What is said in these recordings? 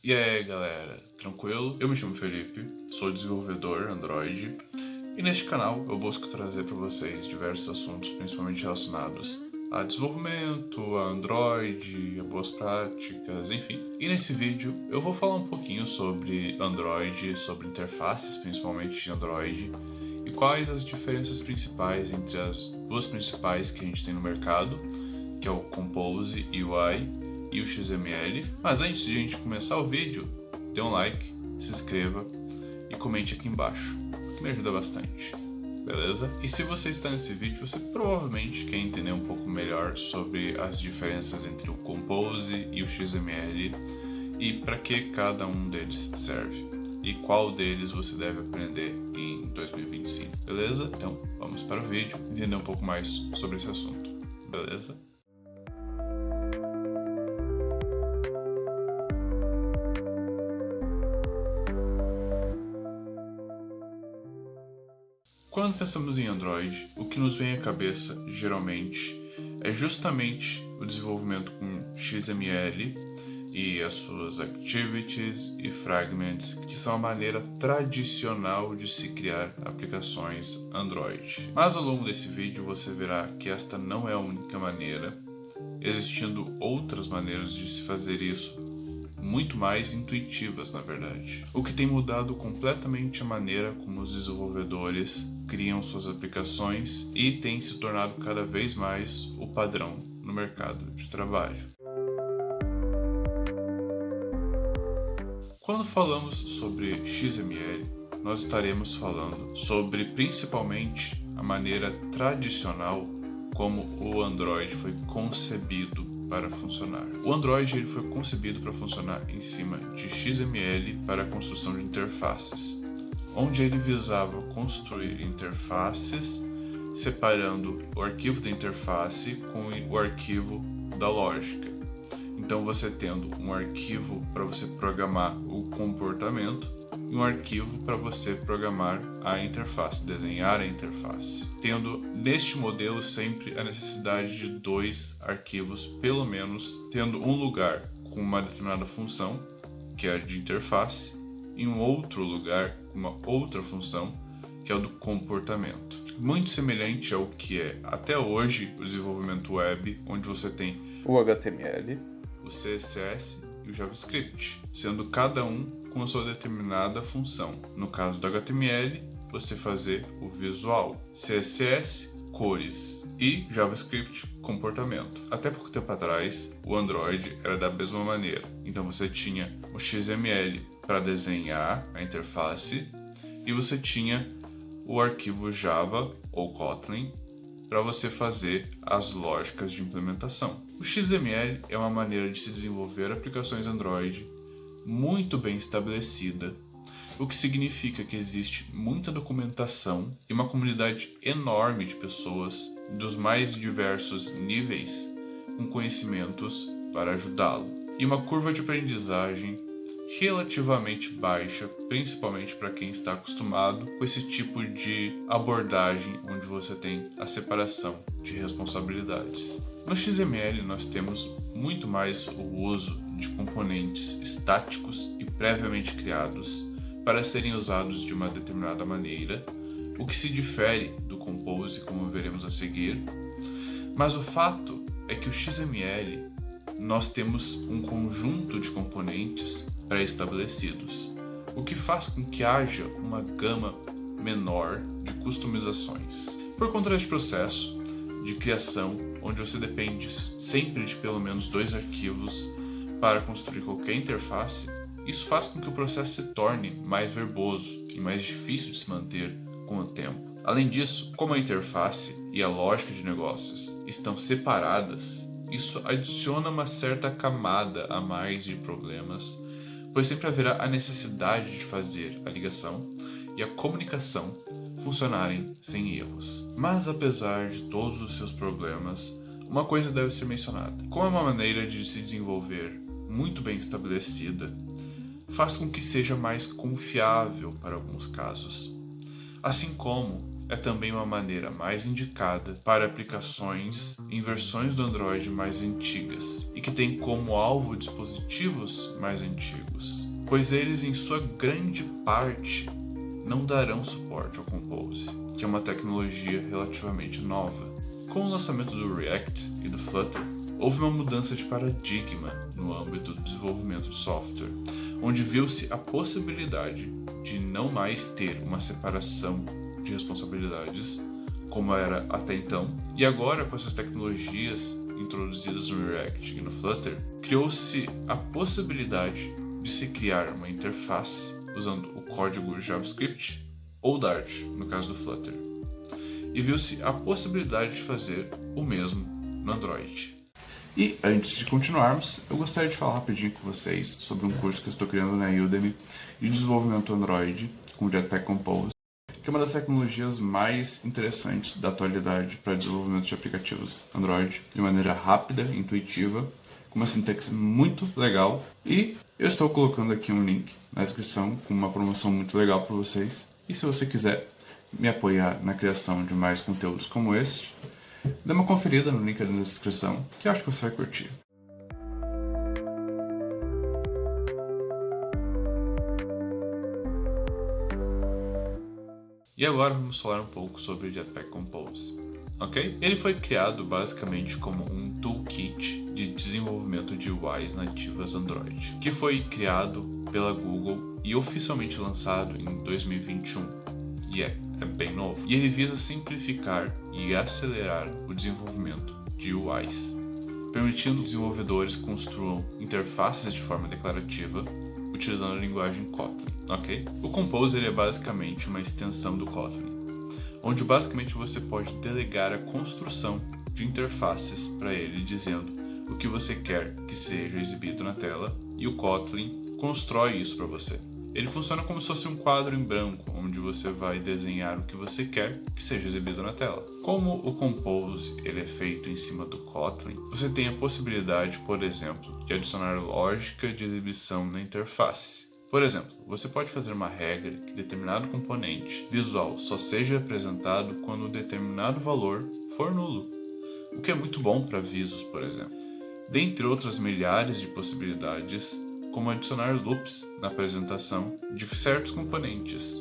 E aí galera, tranquilo? Eu me chamo Felipe, sou desenvolvedor Android e neste canal eu busco trazer para vocês diversos assuntos, principalmente relacionados a desenvolvimento, a Android, a boas práticas, enfim. E nesse vídeo eu vou falar um pouquinho sobre Android, sobre interfaces, principalmente de Android, e quais as diferenças principais entre as duas principais que a gente tem no mercado, que é o Compose UI e o XML. Mas antes de a gente começar o vídeo, dê um like, se inscreva e comente aqui embaixo, que me ajuda bastante, beleza? E se você está nesse vídeo, você provavelmente quer entender um pouco melhor sobre as diferenças entre o Compose e o XML e para que cada um deles serve e qual deles você deve aprender em 2025, beleza? Então vamos para o vídeo entender um pouco mais sobre esse assunto, beleza? Quando pensamos em Android, o que nos vem à cabeça, geralmente, é justamente o desenvolvimento com XML e as suas activities e fragments, que são a maneira tradicional de se criar aplicações Android. Mas ao longo desse vídeo você verá que esta não é a única maneira, existindo outras maneiras de se fazer isso, muito mais intuitivas, na verdade. O que tem mudado completamente a maneira como os desenvolvedores criam suas aplicações e tem se tornado cada vez mais o padrão no mercado de trabalho. Quando falamos sobre XML, nós estaremos falando sobre principalmente a maneira tradicional como o Android foi concebido para funcionar. O Android ele foi concebido para funcionar em cima de XML para a construção de interfaces, onde ele visava construir interfaces separando o arquivo da interface com o arquivo da lógica. Então você tendo um arquivo para você programar o comportamento e um arquivo para você programar a interface, desenhar a interface. Tendo neste modelo sempre a necessidade de dois arquivos, pelo menos, tendo um lugar com uma determinada função, que é a de interface, e um outro lugar com uma outra função, que é o do comportamento. Muito semelhante ao que é até hoje o desenvolvimento web, onde você tem o HTML, o CSS e o JavaScript, sendo cada um com sua determinada função. No caso do HTML, você fazer o visual, CSS, cores e JavaScript, comportamento. Até pouco tempo atrás, o Android era da mesma maneira. Então você tinha o XML para desenhar a interface e você tinha o arquivo Java ou Kotlin para você fazer as lógicas de implementação. O XML é uma maneira de se desenvolver aplicações Android muito bem estabelecida, o que significa que existe muita documentação e uma comunidade enorme de pessoas dos mais diversos níveis com conhecimentos para ajudá-lo. E uma curva de aprendizagem relativamente baixa, principalmente para quem está acostumado com esse tipo de abordagem onde você tem a separação de responsabilidades. No XML nós temos muito mais o uso de componentes estáticos e previamente criados para serem usados de uma determinada maneira, o que se difere do Compose, como veremos a seguir. Mas o fato é que o XML nós temos um conjunto de componentes pré-estabelecidos, o que faz com que haja uma gama menor de customizações. Por conta deste processo de criação, onde você depende sempre de pelo menos dois arquivos para construir qualquer interface, isso faz com que o processo se torne mais verboso e mais difícil de se manter com o tempo. Além disso, como a interface e a lógica de negócios estão separadas, isso adiciona uma certa camada a mais de problemas, pois sempre haverá a necessidade de fazer a ligação e a comunicação funcionarem sem erros. Mas apesar de todos os seus problemas, uma coisa deve ser mencionada. Como é uma maneira de se desenvolver muito bem estabelecida, faz com que seja mais confiável para alguns casos. Assim como é também uma maneira mais indicada para aplicações em versões do Android mais antigas e que tem como alvo dispositivos mais antigos, pois eles, em sua grande parte, não darão suporte ao Compose, que é uma tecnologia relativamente nova. Com o lançamento do React e do Flutter, houve uma mudança de paradigma no âmbito do desenvolvimento de software, onde viu-se a possibilidade de não mais ter uma separação de responsabilidades, como era até então, e agora com essas tecnologias introduzidas no React e no Flutter, criou-se a possibilidade de se criar uma interface usando o código JavaScript ou Dart, no caso do Flutter, e viu-se a possibilidade de fazer o mesmo no Android. E antes de continuarmos, eu gostaria de falar rapidinho com vocês sobre um curso que eu estou criando na Udemy de desenvolvimento Android com o Jetpack Compose, que é uma das tecnologias mais interessantes da atualidade para desenvolvimento de aplicativos Android de maneira rápida, intuitiva, com uma sintaxe muito legal. E eu estou colocando aqui um link na descrição com uma promoção muito legal para vocês. E se você quiser me apoiar na criação de mais conteúdos como este, dê uma conferida no link ali na descrição, que eu acho que você vai curtir. E agora vamos falar um pouco sobre o Jetpack Compose, ok? Ele foi criado basicamente como um toolkit de desenvolvimento de UIs nativas Android, que foi criado pela Google e oficialmente lançado em 2021, e é bem novo. E ele visa simplificar e acelerar o desenvolvimento de UIs, permitindo que desenvolvedores construam interfaces de forma declarativa utilizando a linguagem Kotlin, ok? O Compose é basicamente uma extensão do Kotlin, onde basicamente você pode delegar a construção de interfaces para ele, dizendo o que você quer que seja exibido na tela, e o Kotlin constrói isso para você. Ele funciona como se fosse um quadro em branco, onde você vai desenhar o que você quer que seja exibido na tela. Como o Compose ele é feito em cima do Kotlin, você tem a possibilidade, por exemplo, de adicionar lógica de exibição na interface. Por exemplo, você pode fazer uma regra que determinado componente visual só seja apresentado quando um determinado valor for nulo, o que é muito bom para visos, por exemplo. Dentre outras milhares de possibilidades, como adicionar loops na apresentação de certos componentes,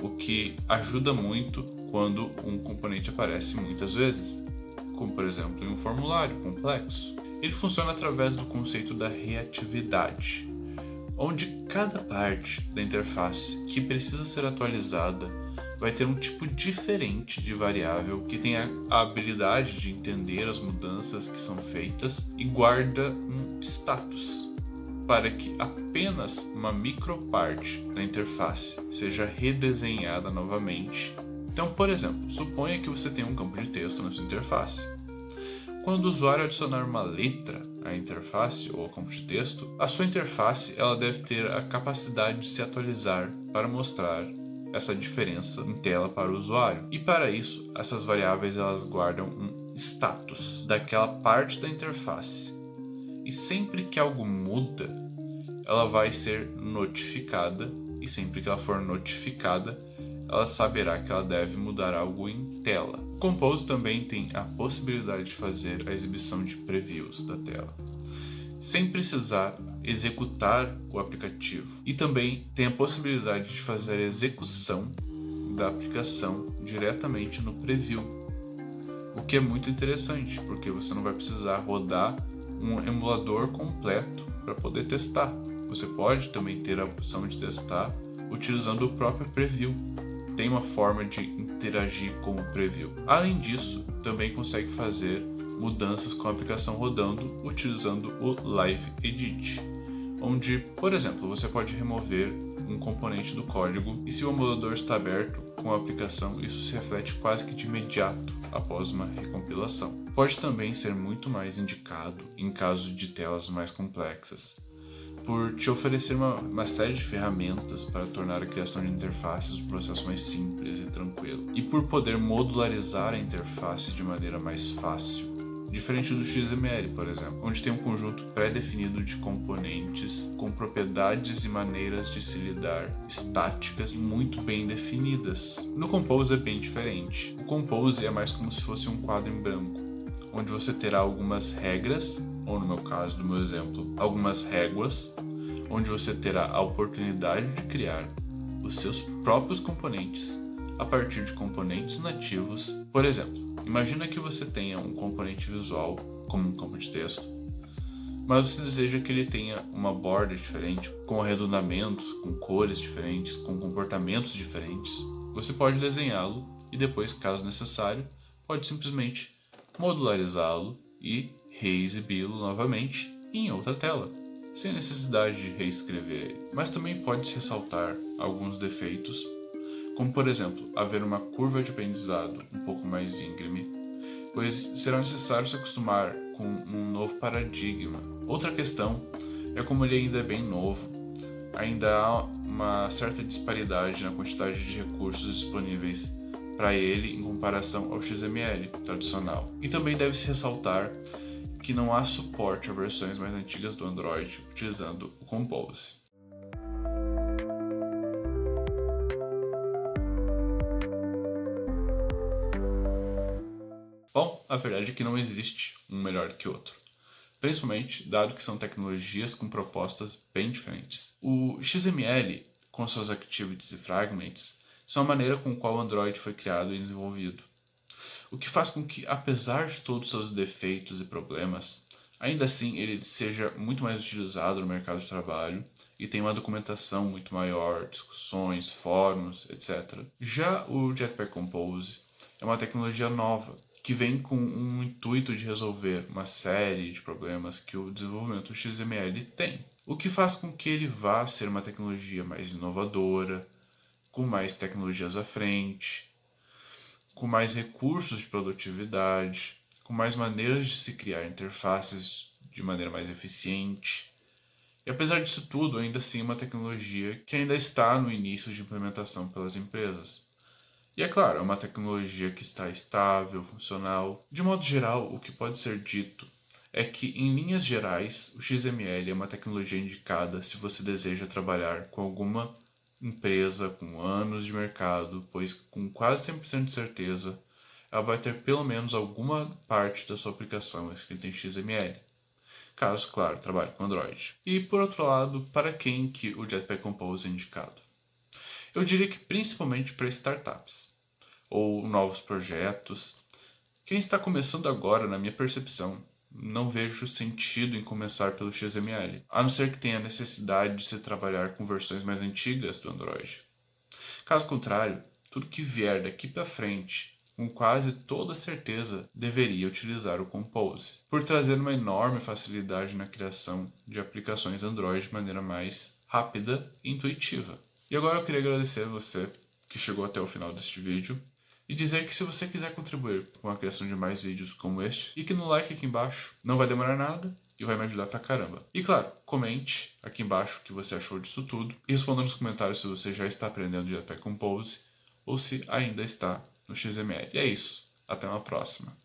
o que ajuda muito quando um componente aparece muitas vezes, como por exemplo em um formulário complexo. Ele funciona através do conceito da reatividade, onde cada parte da interface que precisa ser atualizada vai ter um tipo diferente de variável que tem a habilidade de entender as mudanças que são feitas e guarda um status, para que apenas uma microparte da interface seja redesenhada novamente. Então, por exemplo, suponha que você tem um campo de texto na sua interface. Quando o usuário adicionar uma letra à interface ou ao campo de texto, a sua interface ela deve ter a capacidade de se atualizar para mostrar essa diferença em tela para o usuário. E para isso, essas variáveis elas guardam um status daquela parte da interface. E sempre que algo muda, ela vai ser notificada, e sempre que ela for notificada, ela saberá que ela deve mudar algo em tela. O Compose também tem a possibilidade de fazer a exibição de previews da tela, sem precisar executar o aplicativo. E também tem a possibilidade de fazer a execução da aplicação diretamente no preview, o que é muito interessante, porque você não vai precisar rodar um emulador completo para poder testar. Você pode também ter a opção de testar utilizando o próprio preview. Tem uma forma de interagir com o preview. Além disso, também consegue fazer mudanças com a aplicação rodando utilizando o Live Edit, onde, por exemplo, você pode remover um componente do código e se o emulador está aberto com a aplicação, isso se reflete quase que de imediato após uma recompilação. Pode também ser muito mais indicado em caso de telas mais complexas, por te oferecer uma série de ferramentas para tornar a criação de interfaces um processo mais simples e tranquilo, e por poder modularizar a interface de maneira mais fácil. Diferente do XML, por exemplo, onde tem um conjunto pré-definido de componentes com propriedades e maneiras de se lidar estáticas muito bem definidas. No Compose é bem diferente. O Compose é mais como se fosse um quadro em branco, onde você terá algumas regras, ou no meu caso, no meu exemplo, algumas réguas, onde você terá a oportunidade de criar os seus próprios componentes a partir de componentes nativos. Por exemplo, imagina que você tenha um componente visual, como um campo de texto, mas você deseja que ele tenha uma borda diferente, com arredondamentos, com cores diferentes, com comportamentos diferentes. Você pode desenhá-lo e depois, caso necessário, pode simplesmente modularizá-lo e reexibi-lo novamente em outra tela, sem necessidade de reescrever ele. Mas também pode-se ressaltar alguns defeitos, como por exemplo, haver uma curva de aprendizado um pouco mais íngreme, pois será necessário se acostumar com um novo paradigma. Outra questão é como ele ainda é bem novo, ainda há uma certa disparidade na quantidade de recursos disponíveis para ele em comparação ao XML tradicional. E também deve-se ressaltar que não há suporte a versões mais antigas do Android utilizando o Compose. Bom, a verdade é que não existe um melhor que o outro, principalmente dado que são tecnologias com propostas bem diferentes. O XML, com suas activities e fragments, são a maneira com a qual o Android foi criado e desenvolvido, o que faz com que, apesar de todos os seus defeitos e problemas, ainda assim ele seja muito mais utilizado no mercado de trabalho e tem uma documentação muito maior, discussões, fóruns, etc. Já o Jetpack Compose é uma tecnologia nova que vem com um intuito de resolver uma série de problemas que o desenvolvimento XML tem, o que faz com que ele vá ser uma tecnologia mais inovadora, com mais tecnologias à frente, com mais recursos de produtividade, com mais maneiras de se criar interfaces de maneira mais eficiente. E apesar disso tudo, ainda assim é uma tecnologia que ainda está no início de implementação pelas empresas. E é claro, é uma tecnologia que está estável, funcional. De modo geral, o que pode ser dito é que, em linhas gerais, o XML é uma tecnologia indicada se você deseja trabalhar com alguma empresa com anos de mercado, pois com quase 100% de certeza ela vai ter pelo menos alguma parte da sua aplicação escrita em XML. Caso, claro, trabalhe com Android. E por outro lado, para quem que o Jetpack Compose é indicado? Eu diria que principalmente para startups ou novos projetos. Quem está começando agora, na minha percepção, não vejo sentido em começar pelo XML, a não ser que tenha necessidade de se trabalhar com versões mais antigas do Android. Caso contrário, tudo que vier daqui para frente, com quase toda certeza, deveria utilizar o Compose, por trazer uma enorme facilidade na criação de aplicações Android de maneira mais rápida e intuitiva. E agora eu queria agradecer a você que chegou até o final deste vídeo e dizer que se você quiser contribuir com a criação de mais vídeos como este, clique no like aqui embaixo, não vai demorar nada e vai me ajudar pra caramba. E claro, comente aqui embaixo o que você achou disso tudo e responda nos comentários se você já está aprendendo Jetpack Compose ou se ainda está no XML. E é isso, até uma próxima.